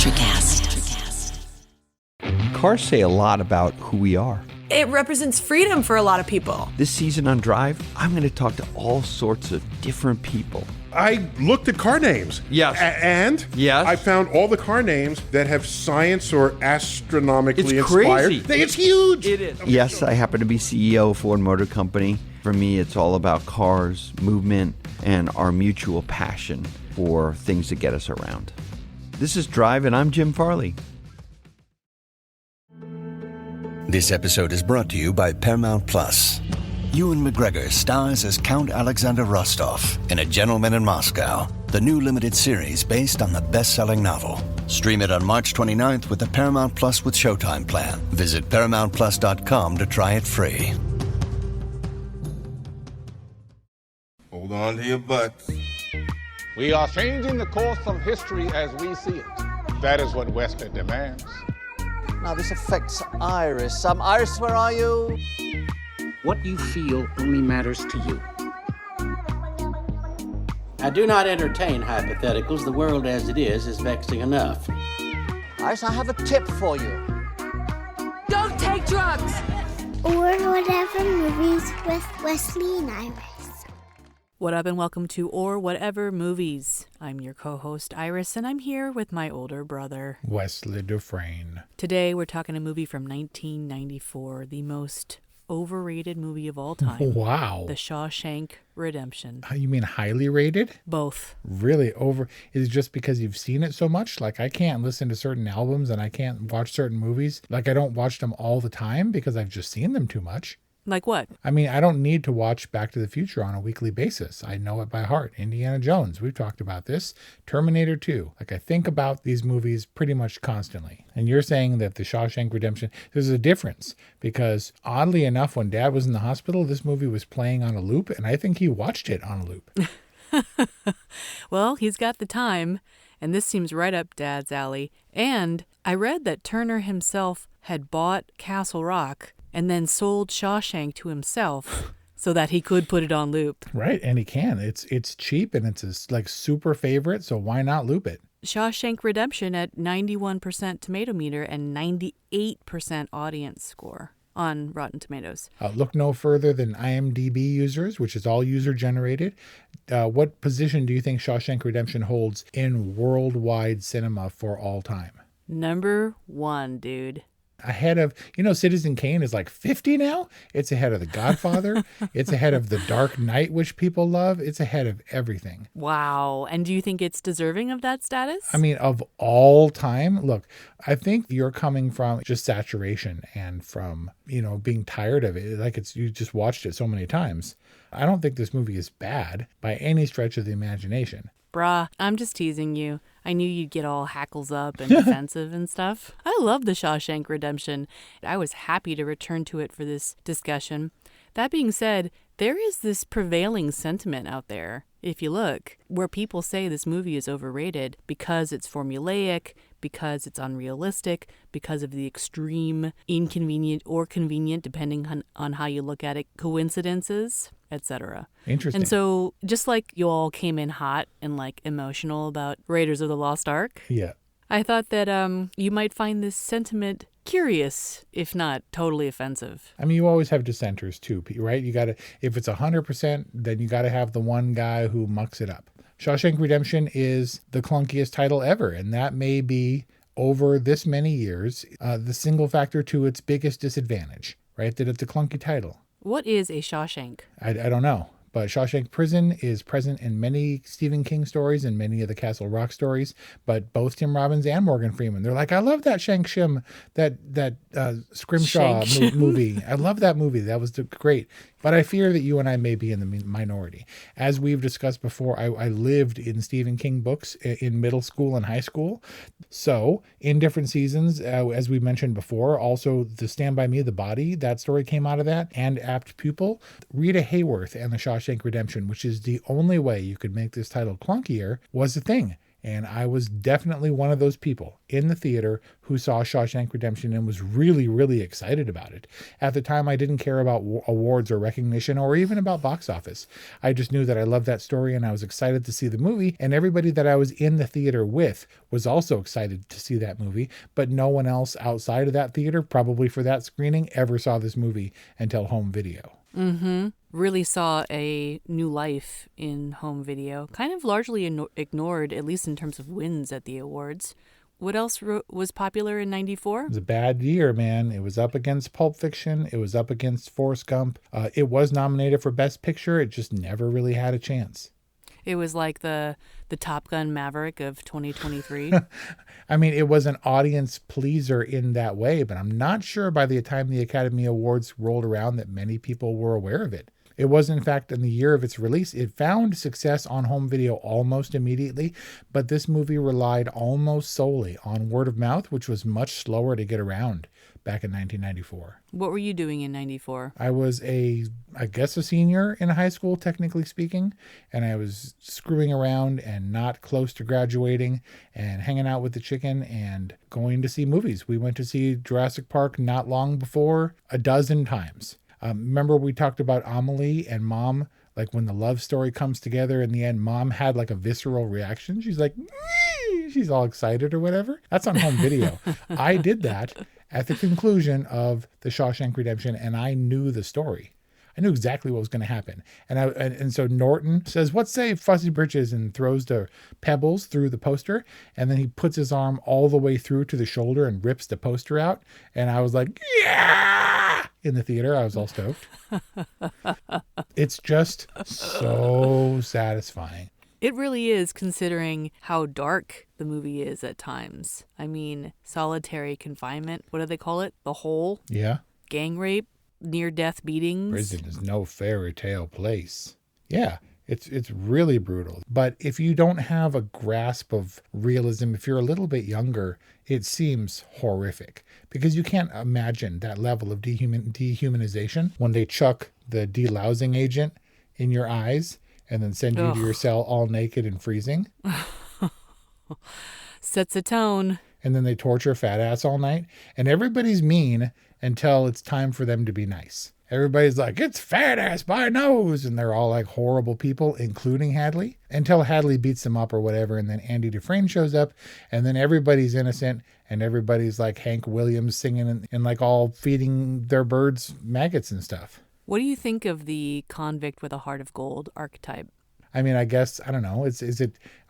Electrocast. Cars say a lot about who we are. It represents freedom for a lot of people. This season on Drive, I'm going to talk to all sorts of different people. I looked at car names. Yes. And yes. I found all the car names that have science or astronomically it's inspired. Crazy. It's huge. It is. Yes, I happen to be CEO of Ford Motor Company. For me, it's all about cars, movement, and our mutual passion for things that get us around. This is Drive, and I'm Jim Farley. This episode is brought to you by Paramount Plus. Ewan McGregor stars as Count Alexander Rostov in A Gentleman in Moscow, the new limited series based on the best-selling novel. Stream it on March 29th with the Paramount Plus with Showtime plan. Visit ParamountPlus.com to try it free. Hold on to your butts. We are changing the course of history as we see it. That is what Wesley demands. Now, this affects Iris. Iris, where are you? What you feel only matters to you. I do not entertain hypotheticals. The world as it is vexing enough. Iris, I have a tip for you. Don't take drugs! Or Whatever Movies with Wesley and Iris. What up and welcome to Or Whatever Movies. I'm your co-host Iris and I'm here with my older brother, Wesley Dufresne. Today we're talking a movie from 1994, the most overrated movie of all time. Wow. The SHAWSHANK Redemption. You mean highly rated? Both. Really over? Is it just because you've seen it so much? Like I can't listen to certain albums and I can't watch certain movies. Like I don't watch them all the time because I've just seen them too much. Like what? I mean, I don't need to watch Back to the Future on a weekly basis. I know it by heart. Indiana Jones, we've talked about this. Terminator 2. Like, I think about these movies pretty much constantly. And you're saying that the Shawshank Redemption, there's a difference. Because oddly enough, when Dad was in the hospital, this movie was playing on a loop. And I think he watched it on a loop. Well, he's got the time. And this seems right up Dad's alley. And I read that Turner himself had bought Castle Rock and then sold Shawshank to himself so that he could put it on loop. Right, and he can. It's cheap and it's a, like super favorite, so why not loop it? Shawshank Redemption at 91% tomato meter and 98% audience score on Rotten Tomatoes. Look no further than IMDb users, which is all user-generated. What position do you think Shawshank Redemption holds in worldwide cinema for all time? Number 1, dude. Ahead of, Citizen Kane is like 50 now. It's ahead of The Godfather. It's ahead of The Dark Knight, which people love. It's ahead of everything. Wow. And do you think it's deserving of that status? I mean, of all time, look, I think you're coming from just saturation and from, being tired of it. Like you just watched it so many times. I don't think this movie is bad by any stretch of the imagination. Bruh, I'm just teasing you. I knew you'd get all hackles up and defensive and stuff. I love the Shawshank Redemption. I was happy to return to it for this discussion. That being said, there is this prevailing sentiment out there, if you look, where people say this movie is overrated because it's formulaic, because it's unrealistic, because of the extreme inconvenient or convenient, depending on how you look at it, coincidences, etc. Interesting. And so just like you all came in hot and emotional about Raiders of the Lost Ark, yeah, I thought that you might find this sentiment curious, if not totally offensive. I mean, you always have dissenters too, right? You got to, if it's 100%, then you got to have the one guy who mucks it up. Shawshank Redemption is the clunkiest title ever, and that may be, over this many years, the single factor to its biggest disadvantage, right? That it's a clunky title. What is a Shawshank? I don't know. But Shawshank Prison is present in many Stephen King stories and many of the Castle Rock stories. But both Tim Robbins and Morgan Freeman, they're like, I love that Shank Shim, that Scrimshaw movie. I love that movie. That was great. But I fear that you and I may be in the minority. As we've discussed before, I lived in Stephen King books in middle school and high school. So in different seasons, as we mentioned before, also the Stand By Me, The Body, that story came out of that, and Apt Pupil. Rita Hayworth and the Shawshank Redemption, which is the only way you could make this title clunkier, was a thing. And I was definitely one of those people in the theater who saw Shawshank Redemption and was really, really excited about it. At the time, I didn't care about awards or recognition or even about box office. I just knew that I loved that story and I was excited to see the movie. And everybody that I was in the theater with was also excited to see that movie. But no one else outside of that theater, probably for that screening, ever saw this movie until home video. Mm-hmm. Really saw a new life in home video. Kind of largely ignored, at least in terms of wins at the awards. What else was popular in 94? It was a bad year, man. It was up against Pulp Fiction. It was up against Forrest Gump. It was nominated for Best Picture. It just never really had a chance. It was like the Top Gun Maverick of 2023. I mean, it was an audience pleaser in that way, but I'm not sure by the time the Academy Awards rolled around that many people were aware of it. It was, in fact, in the year of its release, it found success on home video almost immediately, but this movie relied almost solely on word of mouth, which was much slower to get around back in 1994. What were you doing in 94? I was I guess a senior in high school, technically speaking, and I was screwing around and not close to graduating and hanging out with the chicken and going to see movies. We went to see Jurassic Park not long before, a dozen times. Remember we talked about Amelie and Mom, like when the love story comes together in the end, Mom had like a visceral reaction. She's like, "Mee!" She's all excited or whatever. That's on home video. I did that at the conclusion of The Shawshank Redemption, and I knew the story. I knew exactly what was going to happen. And so Norton says, "What say Fuzzy Britches?" and throws the pebbles through the poster. And then he puts his arm all the way through to the shoulder and rips the poster out. And I was like, yeah! In the theater, I was all stoked. It's just so satisfying. It really is, considering how dark the movie is at times. I mean, solitary confinement, what do they call it? The hole? Yeah. Gang rape, near-death beatings. Prison is no fairy tale place. Yeah, it's really brutal. But if you don't have a grasp of realism, if you're a little bit younger, it seems horrific. Because you can't imagine that level of dehumanization when they chuck the delousing agent in your eyes and then send you to your cell all naked and freezing. Sets a tone. And then they torture fat ass all night. And everybody's mean until it's time for them to be nice. Everybody's like, "It's fat ass by nose." And they're all like horrible people, including Hadley, until Hadley beats them up or whatever. And then Andy Dufresne shows up and then everybody's innocent and everybody's like Hank Williams singing and like all feeding their birds maggots and stuff. What do you think of the convict with a heart of gold archetype? I mean, I guess, I don't know.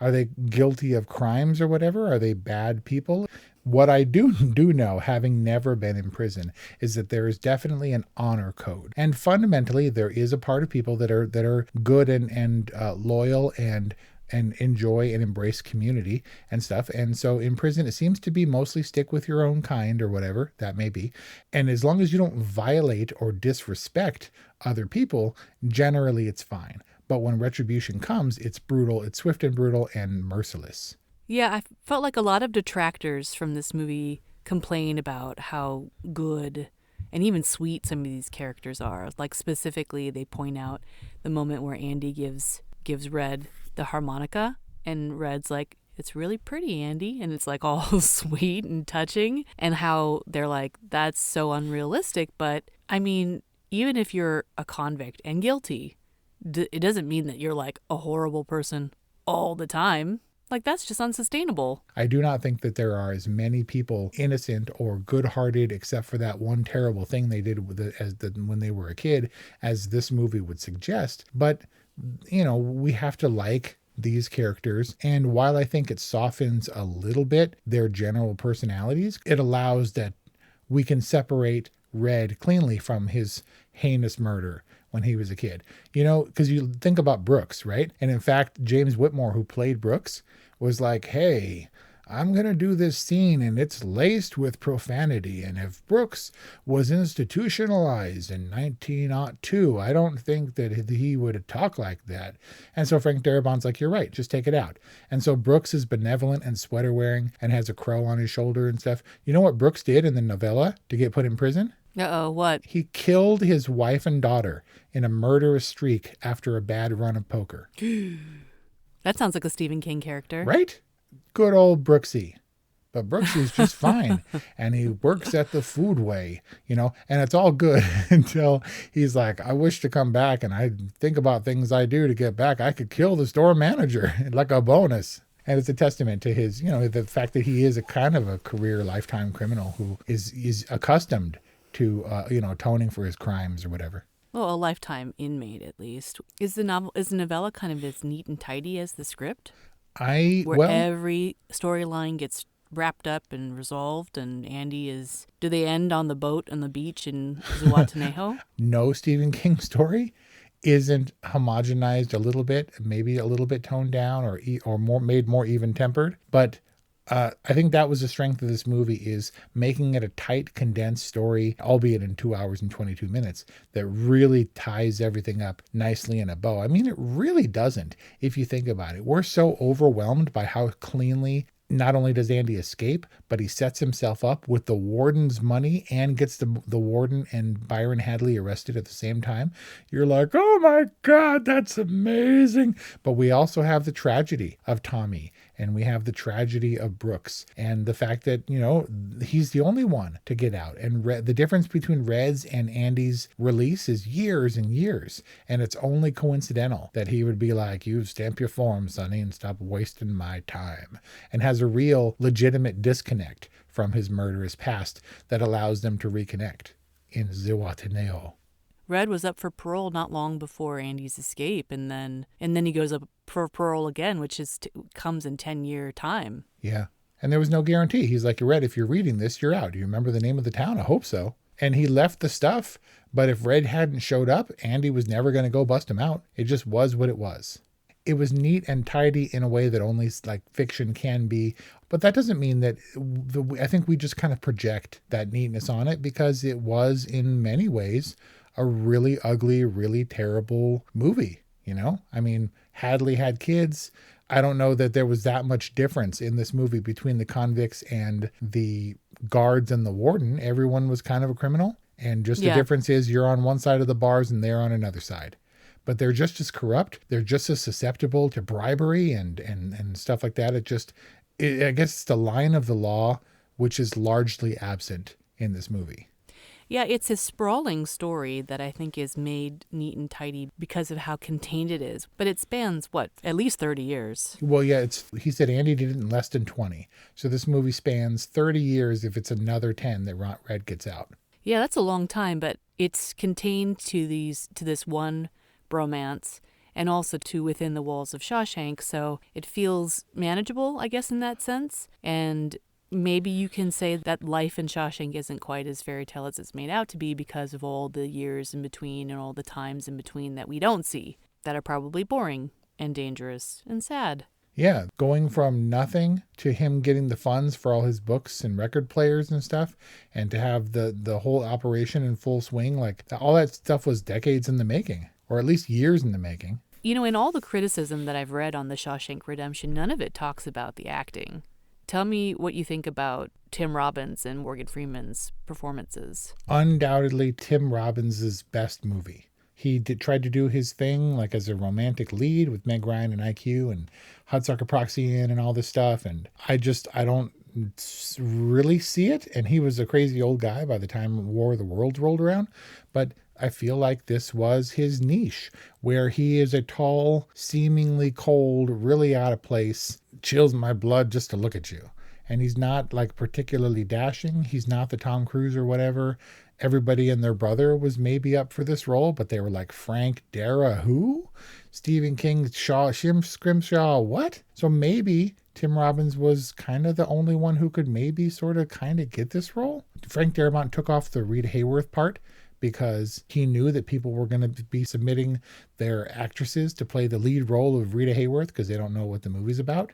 Are they guilty of crimes or whatever? Are they bad people? What I do know, having never been in prison, is that there is definitely an honor code. And fundamentally, there is a part of people that are good and loyal and enjoy and embrace community and stuff. And so in prison, it seems to be mostly stick with your own kind or whatever that may be. And as long as you don't violate or disrespect other people, generally it's fine. But when retribution comes, it's brutal, it's swift and brutal and merciless. Yeah, I felt like a lot of detractors from this movie complain about how good and even sweet some of these characters are. Like specifically, they point out the moment where Andy gives Red the harmonica, and Red's like, "It's really pretty, Andy," and it's like all sweet and touching, and how they're like, "That's so unrealistic." But I mean, even if you're a convict and guilty, it doesn't mean that you're like a horrible person all the time. Like, that's just unsustainable. I do not think that there are as many people innocent or good-hearted, except for that one terrible thing they did when they were a kid, as this movie would suggest. But, you know, we have to like these characters. And while I think it softens a little bit their general personalities, it allows that we can separate Red cleanly from his heinous murder when he was a kid. You know, because you think about Brooks, right? And in fact, James Whitmore, who played Brooks, was like, "Hey, I'm going to do this scene and it's laced with profanity. And if Brooks was institutionalized in 1902, I don't think that he would talk like that." And so Frank Darabont's like, "You're right, just take it out." And so Brooks is benevolent and sweater wearing and has a crow on his shoulder and stuff. You know what Brooks did in the novella to get put in prison? Uh-oh, what? He killed his wife and daughter in a murderous streak after a bad run of poker. That sounds like a Stephen King character. Right? good old Brooksy. But Brooksy's just fine. And he works at the Foodway, and it's all good until he's like, I wish to come back, and I think about things I do to get back. I could kill the store manager like a bonus. And it's a testament to his, the fact that he is a kind of a career lifetime criminal who is accustomed to, atoning for his crimes or whatever. Well, a lifetime inmate, at least. Is the novella kind of as neat and tidy as the script? Where every storyline gets wrapped up and resolved, and do they end on the boat on the beach in Zihuatanejo? No Stephen King story isn't homogenized a little bit, maybe a little bit toned down or more made more even tempered. But I think that was the strength of this movie, is making it a tight, condensed story, albeit in 2 hours and 22 minutes, that really ties everything up nicely in a bow. I mean, it really doesn't, if you think about it. We're so overwhelmed by how cleanly not only does Andy escape, but he sets himself up with the warden's money and gets the warden and Byron Hadley arrested at the same time. You're like, oh my God, that's amazing. But we also have the tragedy of Tommy, and we have the tragedy of Brooks, and the fact that, he's the only one to get out. And the difference between Red's and Andy's release is years and years. And it's only coincidental that he would be like, you stamp your form, Sonny, and stop wasting my time. And has a real legitimate disconnect from his murderous past that allows them to reconnect in Zihuatanejo. Red was up for parole not long before Andy's escape, and then he goes up for parole again, which comes in 10-year time. Yeah, and there was no guarantee. He's like, Red, if you're reading this, you're out. Do you remember the name of the town? I hope so. And he left the stuff, but if Red hadn't showed up, Andy was never going to go bust him out. It just was what it was. It was neat and tidy in a way that only fiction can be. But that doesn't mean that I think we just kind of project that neatness on it, because it was in many ways a really ugly, really terrible movie. I mean, Hadley had kids. I don't know that there was that much difference in this movie between the convicts and the guards and the warden. Everyone was kind of a criminal. And just the difference is you're on one side of the bars and they're on another side. But they're just as corrupt. They're just as susceptible to bribery and stuff like that. I guess it's the line of the law, which is largely absent in this movie. Yeah, it's a sprawling story that I think is made neat and tidy because of how contained it is. But it spans, at least 30 years. Well, yeah, he said Andy did it in less than 20. So this movie spans 30 years if it's another 10 that Red gets out. Yeah, that's a long time, but it's contained to this one bromance, and also to within the walls of Shawshank, so it feels manageable, I guess, in that sense. And maybe you can say that life in Shawshank isn't quite as fairy tale as it's made out to be, because of all the years in between and all the times in between that we don't see, that are probably boring and dangerous and sad. Yeah, going from nothing to him getting the funds for all his books and record players and stuff, and to have the whole operation in full swing, all that stuff was decades in the making. Or at least years in the making. In all the criticism that I've read on The Shawshank Redemption, none of it talks about the acting. Tell me what you think about Tim Robbins and Morgan Freeman's performances. Undoubtedly Tim Robbins' best movie. He tried to do his thing as a romantic lead with Meg Ryan and IQ and Hudsucker Proxy and all this stuff. And I don't really see it. And he was a crazy old guy by the time War of the Worlds rolled around. But I feel like this was his niche, where he is a tall, seemingly cold, really out of place, chills my blood just to look at you. And he's not particularly dashing. He's not the Tom Cruise or whatever. Everybody and their brother was maybe up for this role, but they were like, Frank Dara, who? Stephen King, Scrimshaw, what? So maybe Tim Robbins was kind of the only one who could maybe kind of get this role. Frank Darabont took off the Rita Hayworth part, because he knew that people were going to be submitting their actresses to play the lead role of Rita Hayworth because they don't know what the movie's about.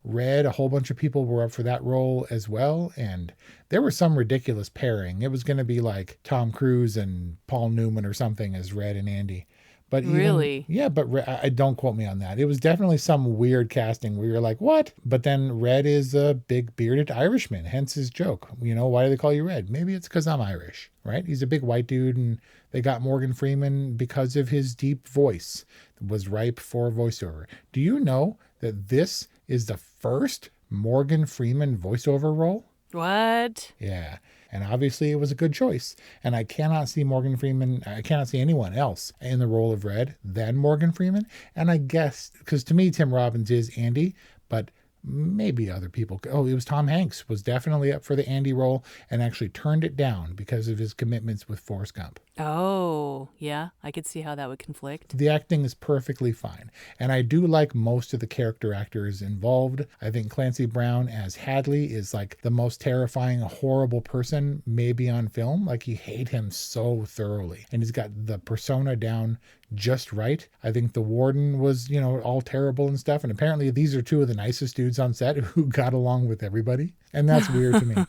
Red, a whole bunch of people were up for that role as well, and there was some ridiculous pairing. It was going to be like Tom Cruise and Paul Newman or something as Red and Andy. But really? Yeah, but I don't quote me on that. It was definitely some weird casting where you're like, what? But then Red is a big bearded Irishman, hence his joke. Why do they call you Red? Maybe it's because I'm Irish, right? He's a big white dude, and they got Morgan Freeman because of his deep voice that was ripe for voiceover. Do you know that this is the first Morgan Freeman voiceover role. What? Yeah. And obviously it was a good choice. And I cannot see anyone else in the role of Red than Morgan Freeman. And I guess, because to me, Tim Robbins is Andy, but maybe other people. Oh, it was Tom Hanks was definitely up for the Andy role and actually turned it down because of his commitments with Forrest Gump. Oh, yeah. I could see how that would conflict. The acting is perfectly fine. And I do like most of the character actors involved. I think Clancy Brown as Hadley is like the most terrifying, horrible person maybe on film. Like you hate him so thoroughly. And he's got the persona down just right. I think the warden was, all terrible and stuff. And apparently these are two of the nicest dudes on set who got along with everybody. And that's weird to me.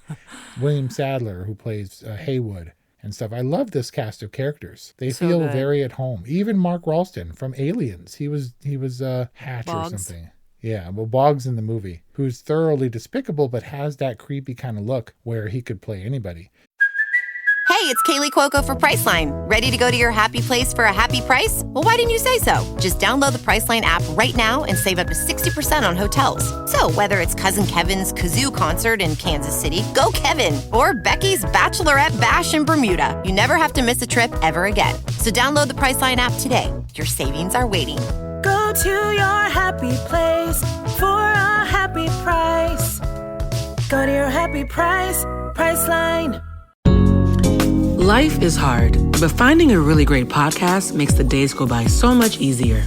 William Sadler, who plays Haywood and stuff. I love this cast of characters. They feel good. Very at home. Even Mark Ralston from Aliens. He was Hatch Boggs. Or something. Yeah, well, Boggs in the movie, who's thoroughly despicable but has that creepy kind of look where he could play anybody. Hey, it's Kaylee Cuoco for Priceline. Ready to go to your happy place for a happy price? Well, why didn't you say so? Just download the Priceline app right now and save up to 60% on hotels. So whether it's Cousin Kevin's Kazoo Concert in Kansas City, go Kevin, or Becky's Bachelorette Bash in Bermuda, you never have to miss a trip ever again. So download the Priceline app today. Your savings are waiting. Go to your happy place for a happy price. Go to your happy price, Priceline. Life is hard, but finding a really great podcast makes the days go by so much easier.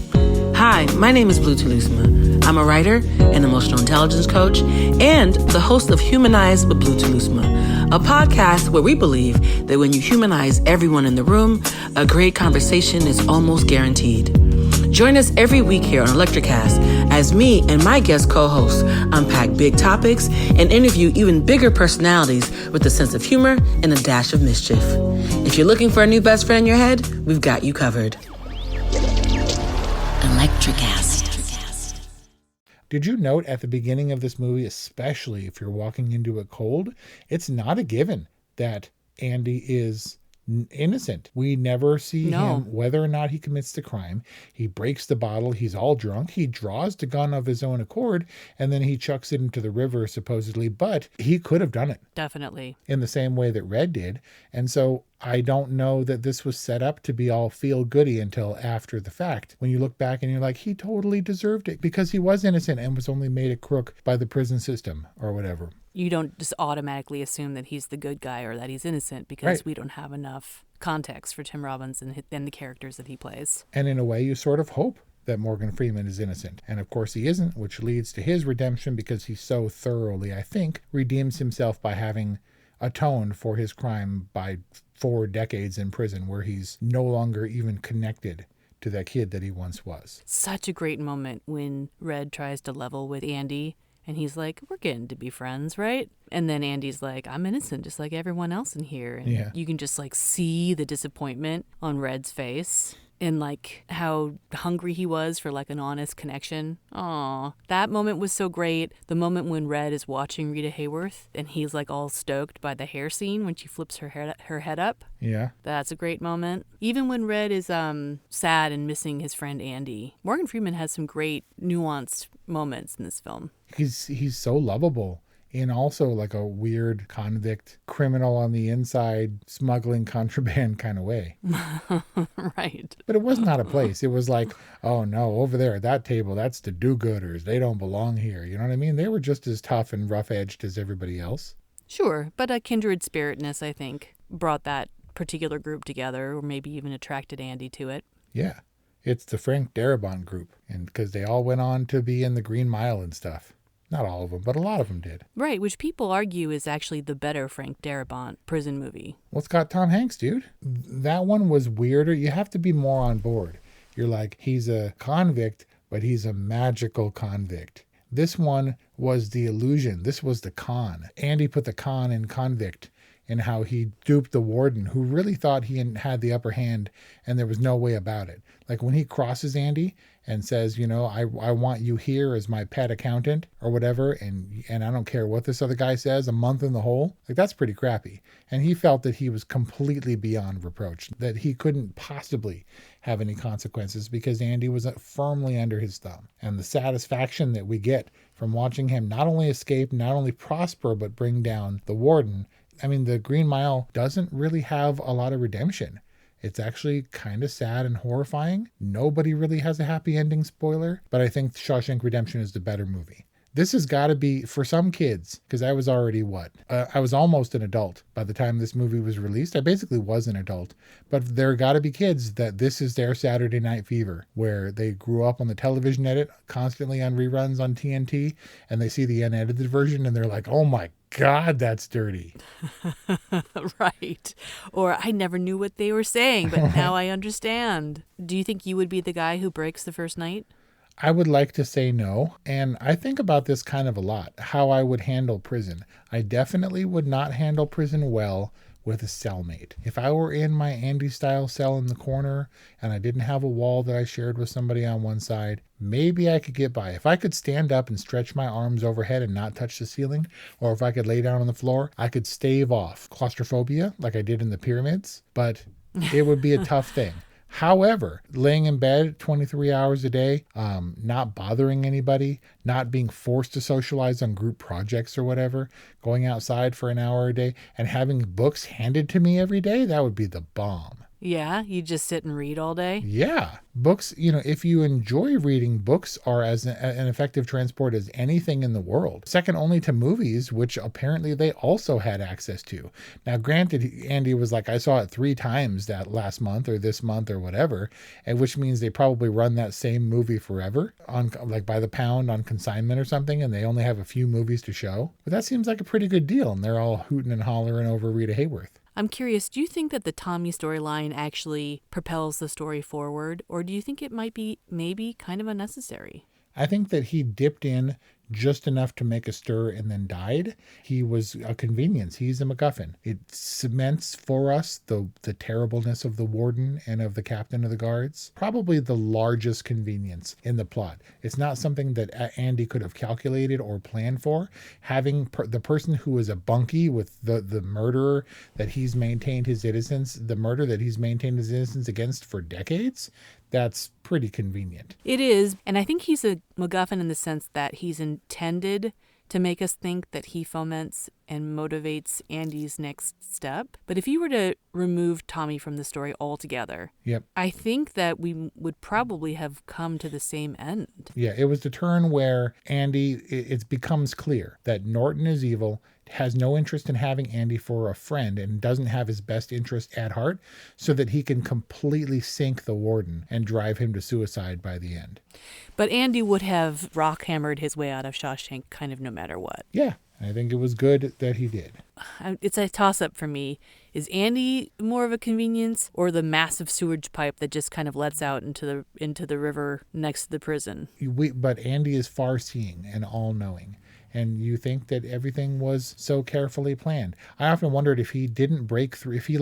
Hi, my name is Blue Telusma. I'm a writer, an emotional intelligence coach, and the host of Humanize with Blue Telusma, a podcast where we believe that when you humanize everyone in the room, a great conversation is almost guaranteed. Join us every week here on Electricast as me and my guest co-hosts unpack big topics and interview even bigger personalities with a sense of humor and a dash of mischief. If you're looking for a new best friend in your head, we've got you covered. Electricast. Did you note at the beginning of this movie, especially if you're walking into it cold, it's not a given that Andy is innocent. We never see him, whether or not he commits the crime. He breaks the bottle. He's all drunk. He draws the gun of his own accord, and then he chucks it into the river, supposedly. But he could have done it. Definitely. In the same way that Red did. And so I don't know that this was set up to be all feel-goody until after the fact. When you look back and you're like, he totally deserved it because he was innocent and was only made a crook by the prison system or whatever. You don't just automatically assume that he's the good guy or that he's innocent because we don't have enough context for Tim Robbins and the characters that he plays. And in a way, you sort of hope that Morgan Freeman is innocent. And of course he isn't, which leads to his redemption because he so thoroughly, I think, redeems himself by having atoned for his crime by 4 decades in prison where he's no longer even connected to that kid that he once was. Such a great moment when Red tries to level with Andy. And he's like, we're getting to be friends, right? And then Andy's like, I'm innocent, just like everyone else in here. And you can just like see the disappointment on Red's face and like how hungry he was for like an honest connection. Aw, that moment was so great. The moment when Red is watching Rita Hayworth and he's like all stoked by the hair scene when she flips her head up. Yeah. That's a great moment. Even when Red is sad and missing his friend Andy. Morgan Freeman has some great nuanced moments in this film. He's so lovable in also like a weird convict criminal on the inside smuggling contraband kind of way. Right. But it was not a place. It was like, oh no, over there at that table, that's the do-gooders. They don't belong here. You know what I mean? They were just as tough and rough-edged as everybody else. Sure, but a kindred spiritness, I think, brought that particular group together or maybe even attracted Andy to it. Yeah. It's the Frank Darabont group, and because they all went on to be in the Green Mile and stuff. Not all of them, but a lot of them did. Right, which people argue is actually the better Frank Darabont prison movie. Well, it's got Tom Hanks, dude. That one was weirder. You have to be more on board. You're like, he's a convict, but he's a magical convict. This one was the illusion. This was the con. Andy put the con in convict and how he duped the warden who really thought he had the upper hand and there was no way about it. Like when he crosses Andy and says, I want you here as my pet accountant or whatever, and I don't care what this other guy says, a month in the hole. Like, that's pretty crappy. And he felt that he was completely beyond reproach, that he couldn't possibly have any consequences because Andy was firmly under his thumb. And the satisfaction that we get from watching him not only escape, not only prosper, but bring down the warden. I mean, the Green Mile doesn't really have a lot of redemption. It's actually kind of sad and horrifying. Nobody really has a happy ending, spoiler, but I think Shawshank Redemption is the better movie. This has got to be, for some kids, because I was already I was almost an adult by the time this movie was released. I basically was an adult, but there got to be kids that this is their Saturday night fever, where they grew up on the television edit, constantly on reruns on TNT, and they see the unedited version and they're like, oh my God, that's dirty. Right. Or I never knew what they were saying, but now I understand. Do you think you would be the guy who breaks the first night? I would like to say no. And I think about this kind of a lot, how I would handle prison. I definitely would not handle prison well with a cellmate. If I were in my Andy-style cell in the corner and I didn't have a wall that I shared with somebody on one side, maybe I could get by. If I could stand up and stretch my arms overhead and not touch the ceiling, or if I could lay down on the floor, I could stave off claustrophobia like I did in the pyramids, but it would be a tough thing. However, laying in bed 23 hours a day, not bothering anybody, not being forced to socialize on group projects or whatever, going outside for an hour a day, and having books handed to me every day, that would be the bomb. Yeah, you just sit and read all day? Yeah. Books, if you enjoy reading, books are as an effective transport as anything in the world. Second only to movies, which apparently they also had access to. Now, granted, Andy was like, I saw it 3 times that last month or this month or whatever, and which means they probably run that same movie forever, on like by the pound on consignment or something, and they only have a few movies to show. But that seems like a pretty good deal, and they're all hooting and hollering over Rita Hayworth. I'm curious, do you think that the Tommy storyline actually propels the story forward, or do you think it might be maybe kind of unnecessary? I think that he dipped in just enough to make a stir and then died. He was a convenience. He's a MacGuffin. It cements for us the terribleness of the warden and of the captain of the guards. Probably the largest convenience in the plot. It's not something that Andy could have calculated or planned for. Having the person who is a bunkie with the murderer that he's maintained his innocence, the murder that he's maintained his innocence against for decades, that's pretty convenient. It is, and I think he's a MacGuffin in the sense that he's intended to make us think that he foments and motivates Andy's next step. But if you were to remove Tommy from the story altogether, yep, I think that we would probably have come to the same end. Yeah, it was the turn where Andy, it becomes clear that Norton is evil, has no interest in having Andy for a friend, and doesn't have his best interest at heart, so that he can completely sink the warden and drive him to suicide by the end. But Andy would have rock-hammered his way out of Shawshank kind of no matter what. Yeah, I think it was good that he did. It's a toss-up for me. Is Andy more of a convenience, or the massive sewage pipe that just kind of lets out into the river next to the prison? But Andy is far-seeing and all-knowing. And you think that everything was so carefully planned. I often wondered if he didn't break through, if he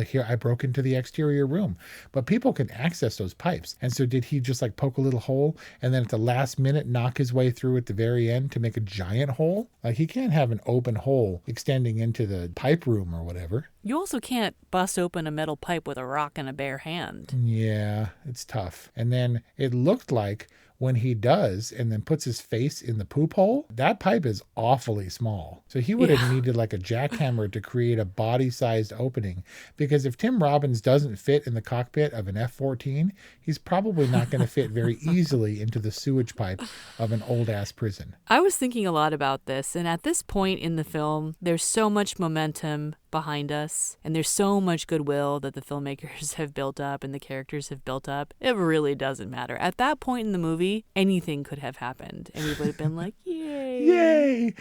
here, I broke into the exterior room. But people can access those pipes. And so did he just poke a little hole and then at the last minute knock his way through at the very end to make a giant hole? He can't have an open hole extending into the pipe room or whatever. You also can't bust open a metal pipe with a rock in a bare hand. Yeah, it's tough. And then it looked like when he does and then puts his face in the poop hole, that pipe is awfully small. So he would have needed a jackhammer to create a body-sized opening, because if Tim Robbins doesn't fit in the cockpit of an F-14, he's probably not going to fit very easily into the sewage pipe of an old-ass prison. I was thinking a lot about this, and at this point in the film, there's so much momentum behind us, and there's so much goodwill that the filmmakers have built up and the characters have built up. It really doesn't matter. At that point in the movie, anything could have happened, and we would have been like, yay! Yay!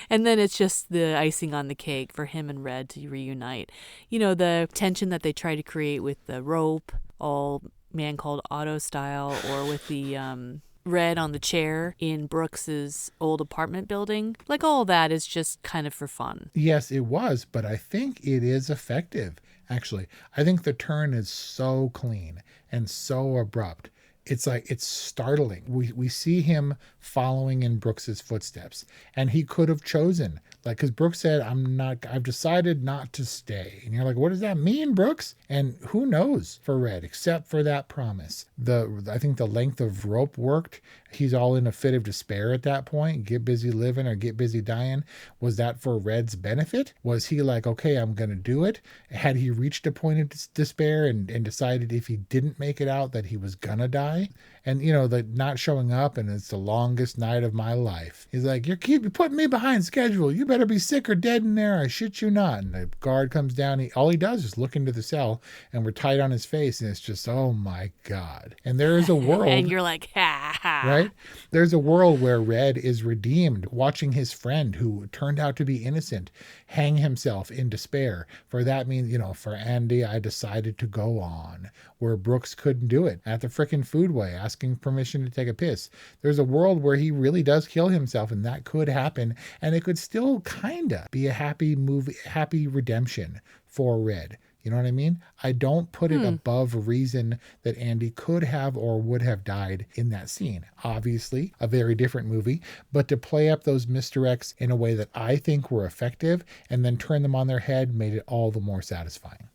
And then it's just the icing on the cake for him and Red to reunite. The tension that they try to create with the rope, all Man Called Otto style, or with the Red on the chair in Brooks's old apartment building. All that is just kind of for fun. Yes, it was, but I think it is effective, actually. I think the turn is so clean and so abrupt. it's startling. We see him following in Brooks's footsteps, and he could have chosen, like, because Brooks said, I've decided not to stay. And you're like, what does that mean, Brooks? And who knows for Red, except for that promise. I think the length of rope worked. He's all in a fit of despair at that point. Get busy living or get busy dying. Was that for Red's benefit? Was he like, okay, I'm going to do it? Had he reached a point of despair and decided if he didn't make it out that he was going to die? And, the not showing up, and it's the longest night of my life. He's like, you're putting me behind schedule. You better be sick or dead in there. I shit you not. And the guard comes down. All he does is look into the cell, and we're tight on his face. And it's just, oh my God. And there is a world. And you're like, ha ha. Right? There's a world where Red is redeemed, watching his friend, who turned out to be innocent, hang himself in despair. For that means, for Andy, I decided to go on. Where Brooks couldn't do it at the frickin' Foodway, asking permission to take a piss. There's a world where he really does kill himself, and that could happen, and it could still kinda be a happy redemption for Red. You know what I mean? I don't put it above reason that Andy could have or would have died in that scene. Obviously, a very different movie, but to play up those misdirects in a way that I think were effective and then turn them on their head made it all the more satisfying.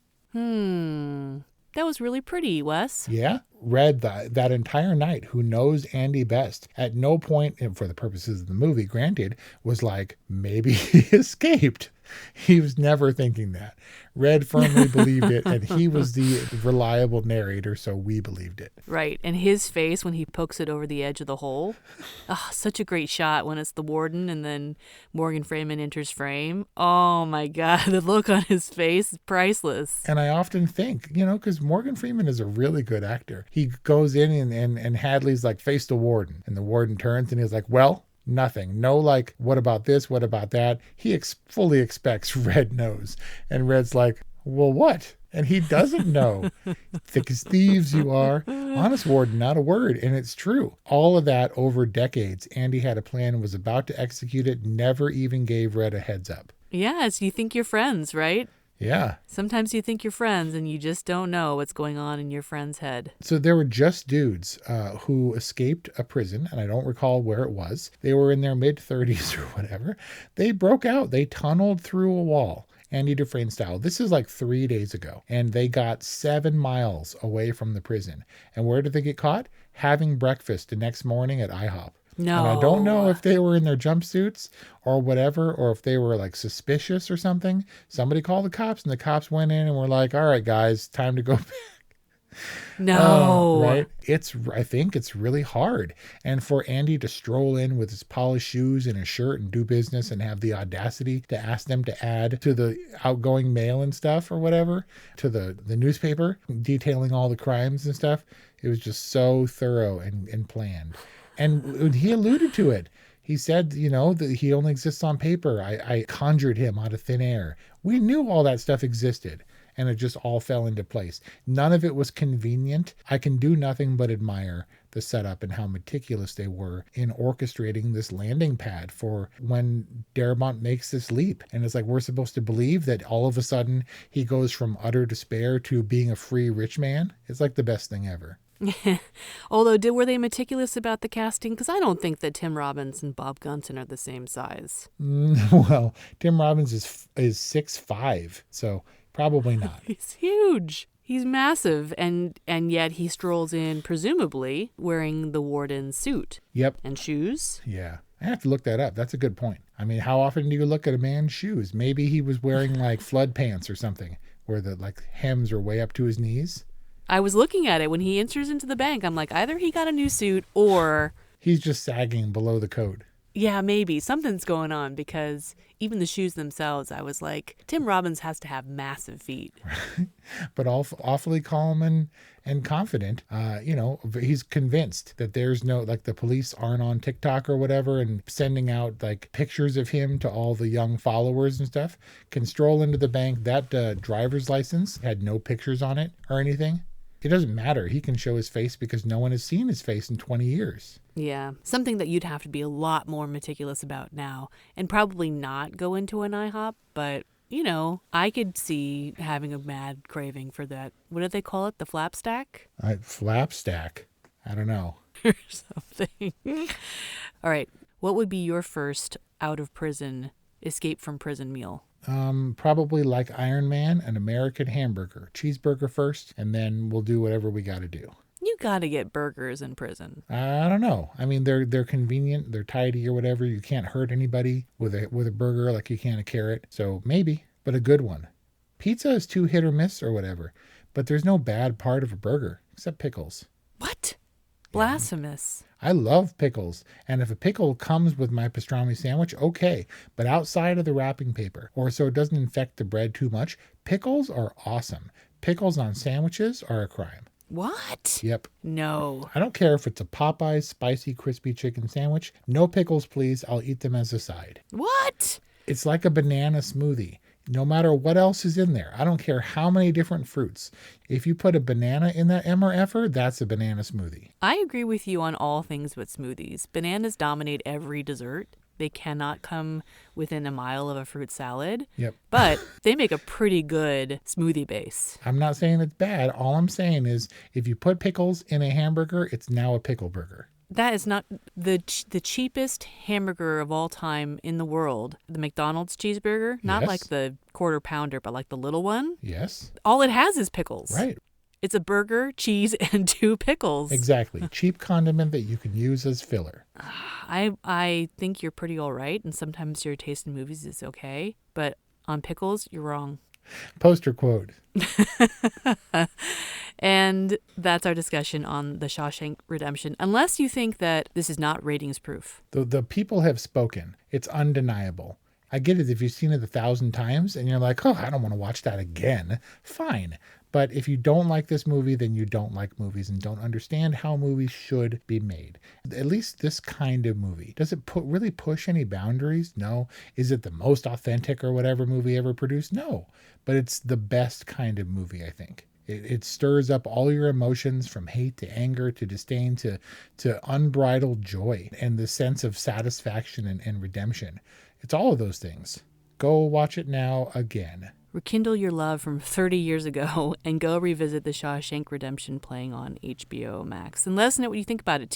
That was really pretty, Wes. Yeah. Red, that entire night, who knows Andy best, at no point, and for the purposes of the movie, granted, was like, maybe he escaped. He was never thinking that. Red firmly believed it, and he was the reliable narrator, so we believed it. Right. And his face when he pokes it over the edge of the hole. Oh, such a great shot when it's the warden and then Morgan Freeman enters frame. Oh my God, the look on his face is priceless. And I often think, because Morgan Freeman is a really good actor. He goes in and Hadley's like, face the warden. And the warden turns and he's like, well, nothing. No, like, what about this? What about that? He fully expects Red knows. And Red's like, well, what? And he doesn't know. Thick as thieves you are. Honest warden, not a word. And it's true. All of that over decades. Andy had a plan, was about to execute it, never even gave Red a heads up. Yes, you think you're friends, right? Yeah. Sometimes you think you're friends and you just don't know what's going on in your friend's head. So there were just dudes who escaped a prison, and I don't recall where it was. They were in their mid-30s or whatever. They broke out. They tunneled through a wall, Andy Dufresne style. This is like 3 days ago, and they got 7 miles away from the prison. And where did they get caught? Having breakfast the next morning at IHOP. No. And I don't know if they were in their jumpsuits or whatever, or if they were like suspicious or something. Somebody called the cops, and the cops went in and were like, all right, guys, time to go back. No. Right? I think it's really hard. And for Andy to stroll in with his polished shoes and his shirt and do business and have the audacity to ask them to add to the outgoing mail and stuff or whatever, to the newspaper detailing all the crimes and stuff, it was just so thorough and planned. And he alluded to it. He said, that he only exists on paper. I conjured him out of thin air. We knew all that stuff existed, and it just all fell into place. None of it was convenient. I can do nothing but admire the setup and how meticulous they were in orchestrating this landing pad for when Darabont makes this leap. And it's like, we're supposed to believe that all of a sudden he goes from utter despair to being a free rich man. It's like the best thing ever. Although, were they meticulous about the casting? Because I don't think that Tim Robbins and Bob Gunton are the same size. Well, Tim Robbins is 6'5", so probably not. He's huge. He's massive, and yet he strolls in, presumably, wearing the warden's suit. Yep. And shoes. Yeah. I have to look that up. That's a good point. I mean, how often do you look at a man's shoes? Maybe he was wearing like flood pants or something, where the hems are way up to his knees. I was looking at it when he enters into the bank. I'm like, either he got a new suit or he's just sagging below the coat. Yeah, maybe. Something's going on, because even the shoes themselves, I was like, Tim Robbins has to have massive feet. But awfully calm and confident. He's convinced that there's no, the police aren't on TikTok or whatever and sending out pictures of him to all the young followers and stuff. Can stroll into the bank. That driver's license had no pictures on it or anything. It doesn't matter. He can show his face because no one has seen his face in 20 years. Yeah, something that you'd have to be a lot more meticulous about now, and probably not go into an IHOP, but, I could see having a mad craving for that. What do they call it? The flap stack? Flap stack. I don't know. Or something. All right. What would be your first out of prison, escape from prison meal? Probably like Iron Man, an American hamburger. Cheeseburger first, and then we'll do whatever we got to do. You got to get burgers in prison. I don't know. I mean, they're convenient, they're tidy or whatever. You can't hurt anybody with a burger like you can a carrot. So maybe, but a good one. Pizza is too hit or miss or whatever, but there's no bad part of a burger except pickles. What? Blasphemous. I love pickles, and if a pickle comes with my pastrami sandwich, okay, but outside of the wrapping paper, or so it doesn't infect the bread too much, pickles are awesome. Pickles on sandwiches are a crime. What? Yep. No. I don't care if it's a Popeyes spicy crispy chicken sandwich. No pickles, please. I'll eat them as a side. What? It's like a banana smoothie. No matter what else is in there. I don't care how many different fruits. If you put a banana in that MRFer, that's a banana smoothie. I agree with you on all things but smoothies. Bananas dominate every dessert. They cannot come within a mile of a fruit salad. Yep. But they make a pretty good smoothie base. I'm not saying it's bad. All I'm saying is if you put pickles in a hamburger, it's now a pickle burger. That is not the cheapest hamburger of all time in the world. The McDonald's cheeseburger, not Yes. like the quarter pounder, but like the little one. Yes. All it has is pickles. Right. It's a burger, cheese, and 2 pickles. Exactly. Cheap condiment that you can use as filler. I think you're pretty all right, and sometimes your taste in movies is okay, but on pickles, you're wrong. Poster quote. And that's our discussion on the Shawshank Redemption, unless you think that this is not ratings proof. The people have spoken. It's undeniable. I get it if you've seen it 1,000 times and you're like, oh, I don't want to watch that again. Fine. But if you don't like this movie, then you don't like movies and don't understand how movies should be made. At least this kind of movie. Does it really push any boundaries? No. Is it the most authentic or whatever movie ever produced? No. But it's the best kind of movie, I think. It stirs up all your emotions from hate to anger to disdain to unbridled joy and the sense of satisfaction and redemption. It's all of those things. Go watch it now again. Rekindle your love from 30 years ago and go revisit The Shawshank Redemption playing on HBO Max. And let us know what you think about it.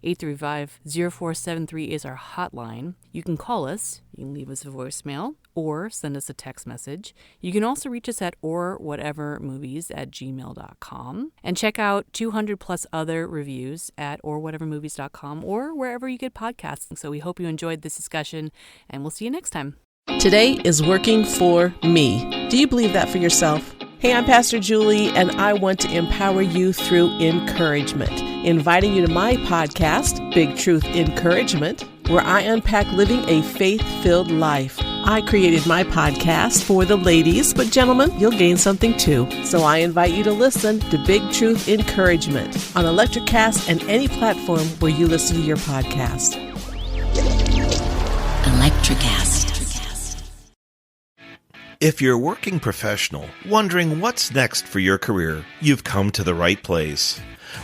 2-818-835-0473 is our hotline. You can call us, you can leave us a voicemail, or send us a text message. You can also reach us at orwhatevermovies@gmail.com. And check out 200 plus other reviews at orwhatevermovies.com or wherever you get podcasts. So we hope you enjoyed this discussion, and we'll see you next time. Today is working for me. Do you believe that for yourself? Hey, I'm Pastor Julie, and I want to empower you through encouragement. Inviting you to my podcast, Big Truth Encouragement, where I unpack living a faith-filled life. I created my podcast for the ladies, but gentlemen, you'll gain something too. So I invite you to listen to Big Truth Encouragement on Electricast and any platform where you listen to your podcast. Electricast. If you're a working professional wondering what's next for your career, you've come to the right place.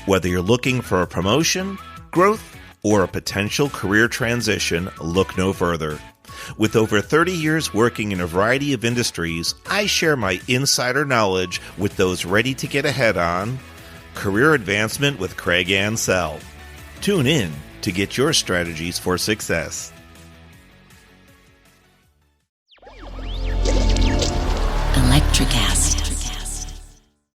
Whether you're looking for a promotion, growth, or a potential career transition, look no further. With over 30 years working in a variety of industries, I share my insider knowledge with those ready to get ahead on Career Advancement with Craig Ansell. Tune in to get your strategies for success. Electricast.